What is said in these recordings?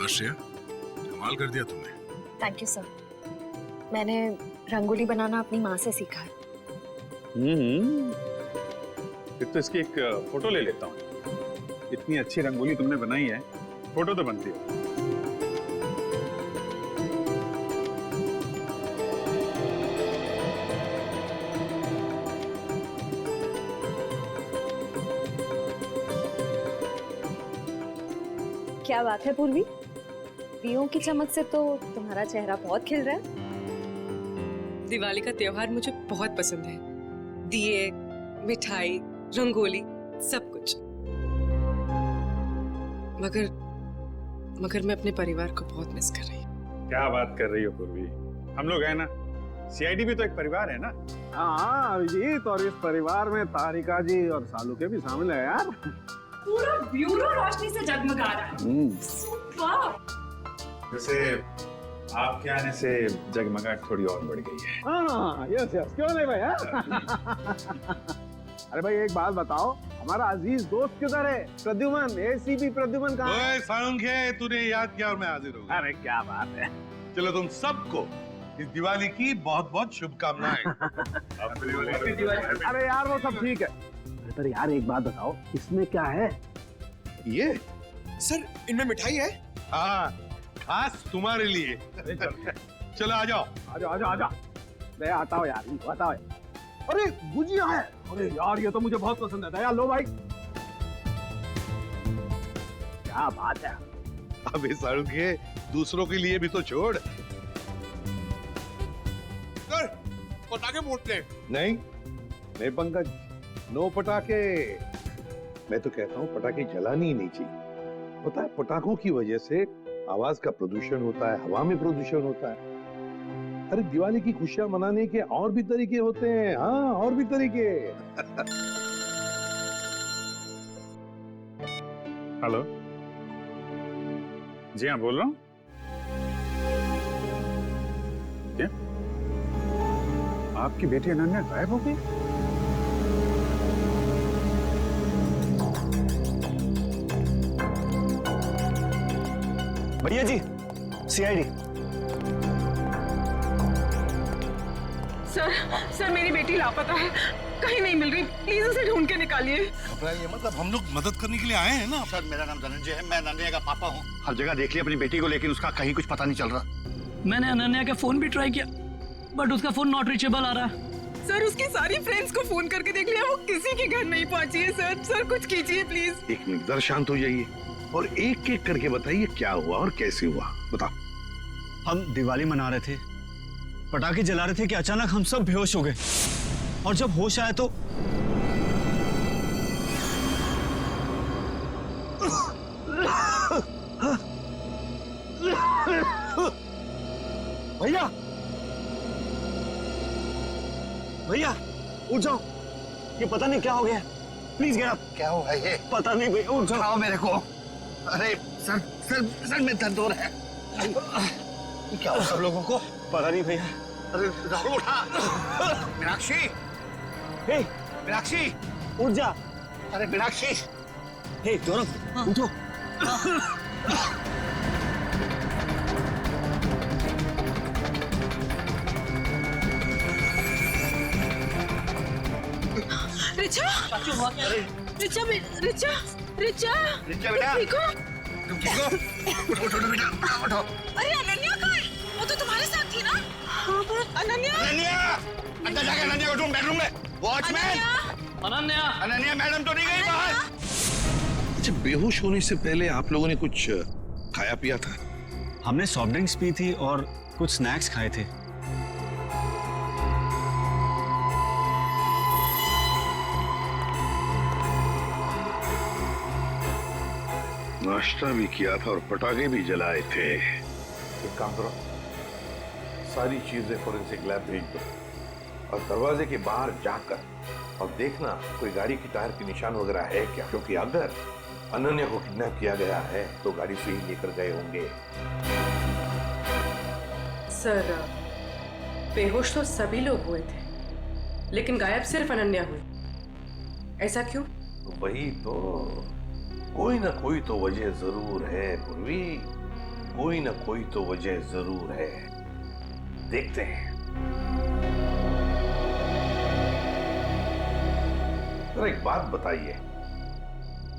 श्रेया, कमाल कर दिया तुमने। Thank you sir. मैंने रंगोली बनाना अपनी माँ से सीखा है। फिर तो इसकी एक फोटो ले लेता हूँ। इतनी अच्छी रंगोली तुमने बनाई है, फोटो तो बनती है। क्या बात है पूर्वी, दियों की चमक से तो तुम्हारा चेहरा बहुत खिल रहा है। दिवाली का त्योहार मुझे बहुत पसंद है। दिए, मिठाई, रंगोली, सब कुछ। मगर मैं अपने परिवार को बहुत मिस कर रही हूँ। क्या बात कर रही हो पूर्वी, हम लोग हैं ना, सीआईडी भी तो एक परिवार है ना। हाँ अभिजीत, और इस परिवार में तारिका जी और सालू के भी शामिल है यार। पूरा ब्यूरो रोशनी से जगमगा रहा है। सुपर। वैसे आपके आने से जगमगाहट थोड़ी और बढ़ गई है। हाँ यस यस, क्यों नहीं भाई। अरे भाई एक बात बताओ, हमारा अजीज दोस्त किधर है? प्रद्युमन, एसीपी प्रद्युमन कहाँ है? ओए सालुंखे, तूने याद किया और मैं हाजिर हो गया। अरे क्या बात है। चलो तुम सबको इस दिवाली की बहुत बहुत शुभकामनाएं। अरे यार वो सब ठीक है, पर यार एक बात बताओ, इसमें क्या है? ये सर इनमें मिठाई है? हाँ, खास तुम्हारे लिए। चलो आ जाओ। आजा आजा आजा, ले आता हो यार, बताओ। अरे गुजिया है, अरे यार ये तो मुझे बहुत पसंद है। दया लो भाई, क्या बात है। अबे सालुंखे, दूसरों के लिए भी तो छोड़। सर पटाखे फूटते हैं। नहीं पंकज, नो पटाखे। मैं तो कहता हूँ पटाखे जलानी ही नहीं चाहिए। पता है, पटाखों की वजह से आवाज का प्रदूषण होता है, हवा में प्रदूषण होता है। अरे दिवाली की खुशियां मनाने के और भी तरीके होते हैं। हाँ, और भी तरीके। हेलो जी हाँ, बोल रहा हूँ। क्या आपकी बेटी अनन्या गायब हो गई? भैया जी, सीआईडी। सर मेरी बेटी लापता है, कहीं नहीं मिल रही। प्लीज उसे ढूंढ के निकालिए। ये मतलब हम लोग मदद करने के लिए आए हैं ना। सर मेरा नाम धनंजय है, मैं अनन्या का पापा हूँ। हर जगह देख लिया अपनी बेटी को, लेकिन उसका कहीं कुछ पता नहीं चल रहा। मैंने अनन्या का फोन भी ट्राई किया, बट उसका फोन नॉट रीचेबल आ रहा है। सर उसकी सारी फ्रेंड्स को फोन करके देख लिया, वो किसी के घर नहीं पहुंची है। सर कुछ कीजिए प्लीज। एक मिनट, जरा शांत हो जाइए और एक एक करके बताइए क्या हुआ और कैसे हुआ। बताओ। हम दिवाली मना रहे थे, पटाखे जला रहे थे कि अचानक हम सब बेहोश हो गए, और जब होश आया तो भैया भैया उठ जाओ, ये पता नहीं क्या हो गया। Please get up. क्या हुआ ये? पता नहीं भैया, उठ जाओ। उठाओ मेरे को। अरे सर में दर्द हो रहा है। क्या हुआ सब लोगों को? पता नहीं भैया। अरे राहुल उठा। मीनाक्षी, हे मीनाक्षी उठ जा। अरे मीनाक्षी। हे गौरव उठो। रिचा, रिचा, रिचा, रिचा, रिचा बेटा, ठीक हो? तुम ठीक हो? उठो बेटा, उठो। अरे अनन्या कहाँ है? वो तो तुम्हारे साथ थी ना? हाँ पर अनन्या अंदर जाके अनन्या को ढूंढ, बेडरूम में। वॉचमैन, अनन्या मैडम तो नहीं गई बाहर? अच्छा, बेहोश होने से पहले आप लोगों ने कुछ खाया पिया था? हमने सॉफ्ट ड्रिंक्स पी थी और कुछ स्नैक्स खाए थे। नाश्ता भी किया था और पटाखे भी जलाए थे। एक काम करो, सारी चीजें फोरेंसिक लैब भेज दो और दरवाजे के बाहर जाकर और देखना कोई गाड़ी की टायर के निशान वगैरह है क्या, क्योंकि अगर अनन्या को किडनैप किया गया है तो गाड़ी से ही लेकर गए होंगे। सर बेहोश तो सभी लोग हुए थे, लेकिन गायब सिर्फ अनन्या हुई। ऐसा क्यों? वही तो, कोई ना कोई तो वजह जरूर है पूर्वी। कोई ना कोई तो वजह जरूर है, देखते हैं। तो एक बात बताइए,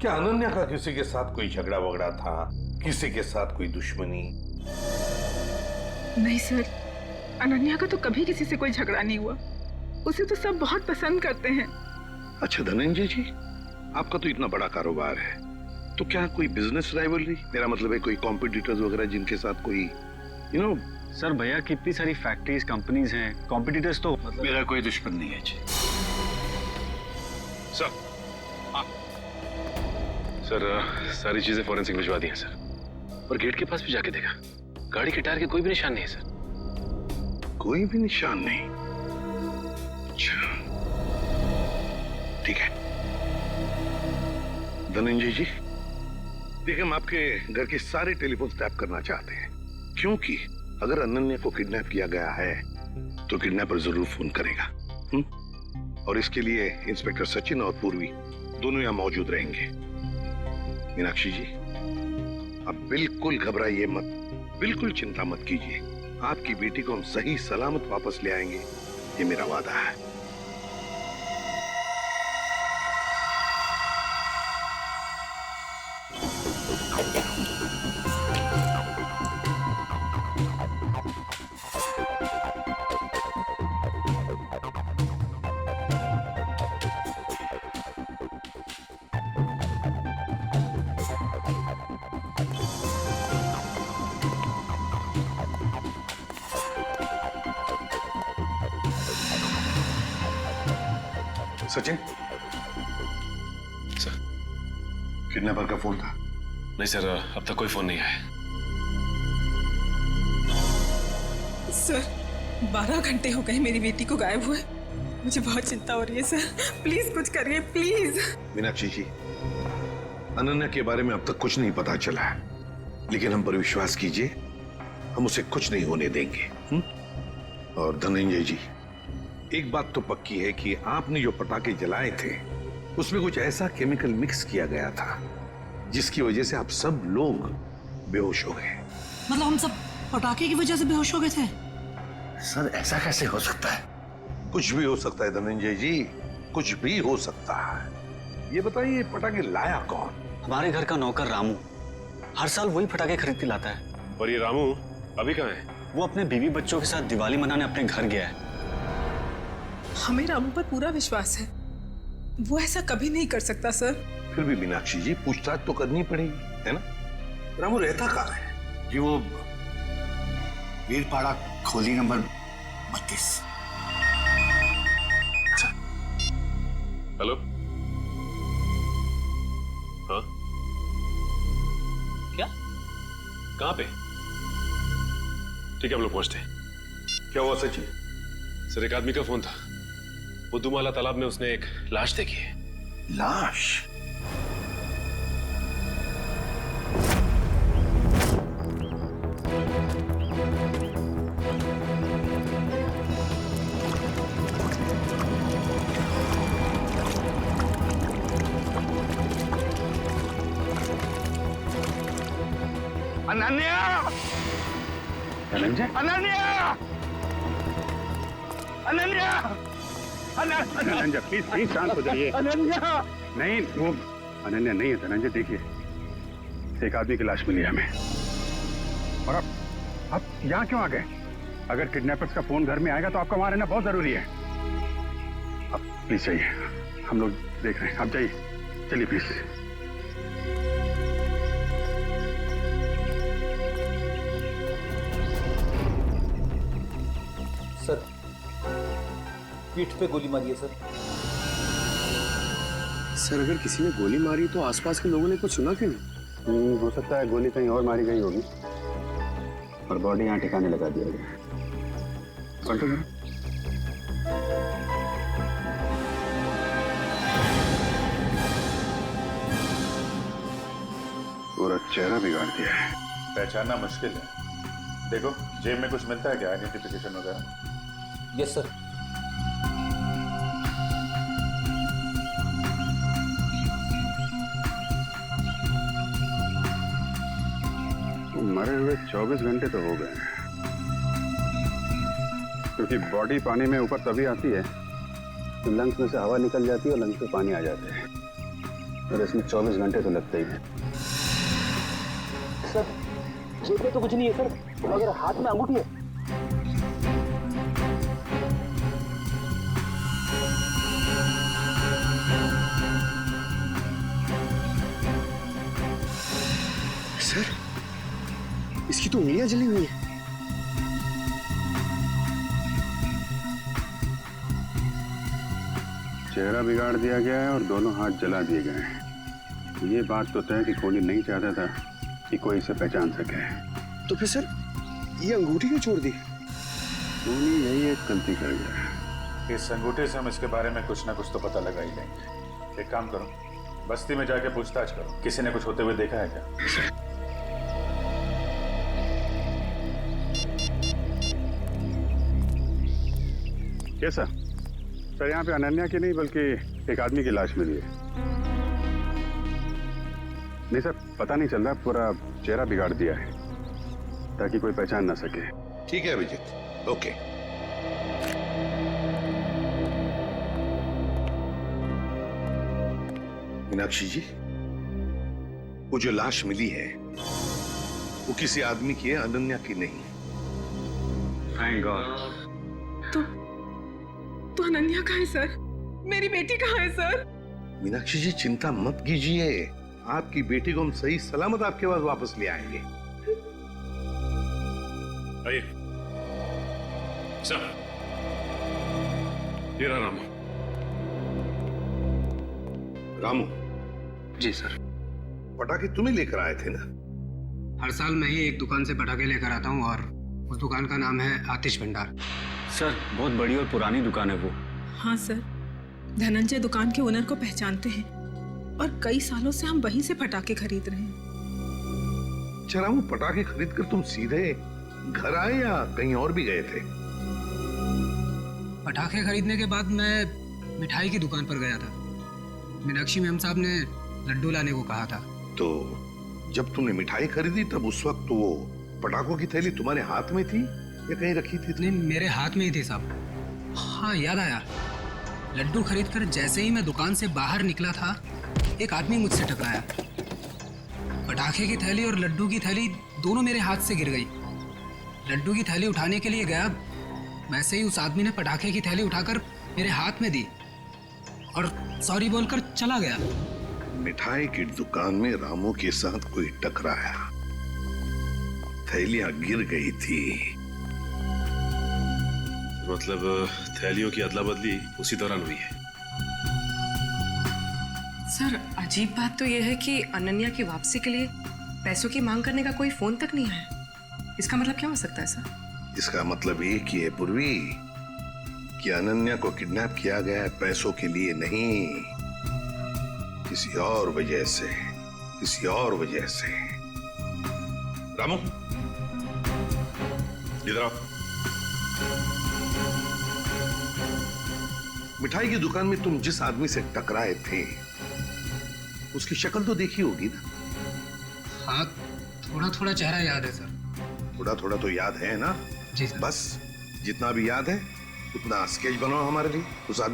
क्या अनन्या का किसी के साथ कोई झगड़ा वगड़ा था, किसी के साथ कोई दुश्मनी? नहीं सर, अनन्या का तो कभी किसी से कोई झगड़ा नहीं हुआ। उसे तो सब बहुत पसंद करते हैं। अच्छा धनंजय जी, आपका तो इतना बड़ा कारोबार है, तो क्या कोई बिजनेस राइवलरी, मेरा मतलब है कोई कॉम्पिटिटर्स वगैरह जिनके साथ कोई सर भैया कितनी सारी फैक्ट्रीज कंपनीज हैं, कॉम्पिटिटर्स तो मेरा कोई दुश्मन नहीं है जी। सर सर सारी चीजें फॉरेंसिक भिजवा दी हैं सर, और गेट के पास भी जाके देखा, गाड़ी के टायर के कोई भी निशान नहीं है सर। कोई भी निशान नहीं? अच्छा ठीक है धनंजय जी, देखिए हम आपके घर के सारे टेलीफोन टैप करना चाहते हैं, क्योंकि अगर अनन्या को किडनैप किया गया है तो किडनैपर जरूर फोन करेगा। और इसके लिए इंस्पेक्टर सचिन और पूर्वी दोनों यहां मौजूद रहेंगे। मीनाक्षी जी, अब बिल्कुल घबराइए मत, बिल्कुल चिंता मत कीजिए, आपकी बेटी को हम सही सलामत वापस ले आएंगे, ये मेरा वादा है। सचिन, सर किडनैपर का फोन था? नहीं सर, अब तक कोई फोन नहीं आया। सर 12 घंटे हो गए मेरी बेटी को गायब हुए। मुझे बहुत चिंता हो रही है सर, प्लीज कुछ करिए प्लीज। मीनाक्षी जी, अनन्या के बारे में अब तक कुछ नहीं पता चला है, लेकिन हम पर विश्वास कीजिए, हम उसे कुछ नहीं होने देंगे। और धनंजय जी, एक बात तो पक्की है कि आपने जो पटाखे जलाए थे उसमें कुछ ऐसा केमिकल मिक्स किया गया था जिसकी वजह से आप सब लोग बेहोश हो गए। मतलब हम सब पटाखे की वजह से बेहोश हो गए थे? सर ऐसा कैसे हो सकता है? कुछ भी हो सकता है धनंजय जी, कुछ भी हो सकता है। ये बताइए पटाखे लाया कौन? हमारे घर का नौकर रामू, हर साल वही पटाखे खरीद के लाता है। और ये रामू अभी कहाँ है? वो अपने बीवी बच्चों के साथ दिवाली मनाने अपने घर गया है। हमें रामू पर पूरा विश्वास है, वो ऐसा कभी नहीं कर सकता सर। फिर भी मीनाक्षी जी, पूछताछ तो करनी पड़ेगी, है ना? रामू रहता कहाँ है? जी वो वीरपाड़ा खोली नंबर 32। हेलो, हाँ क्या, कहाँ पे? ठीक है हम लोग पहुंचते हैं। क्या हुआ सचिन? सर एक आदमी का फोन था, बुद्धूमाला तालाब में उसने एक लाश देखी है। लाश? अनन्या! धनंजय? अनन्या! अनन्या! धनंजय प्लीज प्लीज शांत हो जाइए। अनन्या! नहीं वो अनन्या नहीं है धनंजय, देखिए एक आदमी की लाश मिली है हमें। और आप यहाँ क्यों आ गए? अगर किडनैपर्स का फोन घर में आएगा तो आपका वहां रहना बहुत जरूरी है। आप प्लीज जाइए, हम लोग देख रहे हैं, आप जाइए, चलिए प्लीज। सर पीठ पे गोली मारी है सर। सर अगर किसी ने गोली मारी तो आसपास के लोगों ने कुछ सुना क्यों नहीं? हो सकता है गोली कहीं और मारी गई होगी और बॉडी यहाँ ठिकाने लगा दिया गया। कंट्रोल करो। पूरा चेहरा बिगाड़ दिया है। पहचानना मुश्किल है। देखो जेब में कुछ मिलता है क्या, आइडेंटिफिकेशन वगैरह? Yes sir. तो मरे हुए 24 घंटे तो हो गए हैं, क्योंकि बॉडी पानी में ऊपर तभी आती है तो लंग्स में से हवा निकल जाती है और लंग्स में पानी आ जाते हैं, और इसमें 24 घंटे तो लगते ही हैं। सर जेब में तो कुछ नहीं है सर, मगर हाथ में अंगूठी है। सर, इसकी तो उंगलियां जली हुई हैं। चेहरा बिगाड़ दिया गया है और दोनों हाथ जला दिए गए हैं। ये बात तो तय कि कोहली नहीं चाहता था कि कोई इसे पहचान सके। तो फिर सर ये अंगूठी क्यों छोड़ दी? कोहली यही एक गलती कर गया। इस अंगूठे से हम इसके बारे में कुछ ना कुछ तो पता लगा ही लेंगे। एक काम करो, बस्ती में जाके पूछताछ करो, किसी ने कुछ होते हुए देखा है क्या? कैसा सर? यहाँ पे अनन्या की नहीं बल्कि एक आदमी की लाश मिली है। नहीं सर, पता नहीं चल रहा, पूरा चेहरा बिगाड़ दिया है ताकि कोई पहचान ना सके। ठीक है अभिजीत, ओके। मीनाक्षी जी, वो जो लाश मिली है वो किसी आदमी की है, अनन्या की नहीं। Thank God. तो अनन्या कहाँ है सर? मेरी बेटी कहाँ है सर? मीनाक्षी जी चिंता मत कीजिए, आपकी बेटी को हम सही सलामत आपके पास वापस ले आएंगे। आइए सर, ये रहा रामू। रामू जी सर। पटाखे तुम्हें लेकर आए थे ना? हर साल मैं ही एक दुकान से पटाखे लेकर आता हूँ और उस दुकान का नाम है आतिश भंडार। सर बहुत बड़ी और पुरानी दुकान है वो। हाँ सर, धनंजय दुकान के ओनर को पहचानते हैं और कई सालों से हम वहीं से पटाखे खरीद रहे हैं। अच्छा रामू, पटाखे खरीद कर तुम सीधे घर आए या कहीं और भी गए थे? पटाखे खरीदने के बाद मैं मिठाई की दुकान पर गया था। मीनाक्षी मैम साहब ने लड्डू लाने को कहा था। तो जब तुमने मिठाई खरीदी तब उस वक्त तो वो पटाखों की थैली तुम्हारे हाथ में थी या कहीं रखी थी? नहीं, मेरे हाथ में ही थी साहब। हाँ याद आया, लड्डू खरीदकर जैसे ही मैं दुकान से बाहर निकला था एक आदमी मुझसे टकराया। पटाखे की थैली और लड्डू की थैली दोनों मेरे हाथ से गिर गई। लड्डू की थैली उठाने के लिए गया, वैसे ही उस आदमी ने पटाखे की थैली उठाकर मेरे हाथ में दी और सॉरी बोलकर चला गया। मिठाई की दुकान में रामू के साथ कोई टकराया, थैलियां गिर गई थी। मतलब थैलियों की अदला बदली उसी दौरान हुई है। सर अजीब बात तो यह है कि अनन्या की वापसी के लिए पैसों की मांग करने का कोई फोन तक नहीं आया। इसका मतलब क्या हो सकता है सर? इसका मतलब ये कि है पूर्वी कि अनन्या को किडनैप किया गया है पैसों के लिए नहीं, किसी और वजह से, किसी और वजह से। रामू इधर आओ। मिठाई की दुकान में तुम जिस आदमी से टकराए थे उसकी शक्ल तो देखी होगी ना? हाँ, थोड़ा थोड़ा चेहरा याद है सर। थोड़ा थोड़ा तो याद है ना? जी सर। बस जितना भी याद है उतना स्केच बनाओ हमारे लिए उस आदमी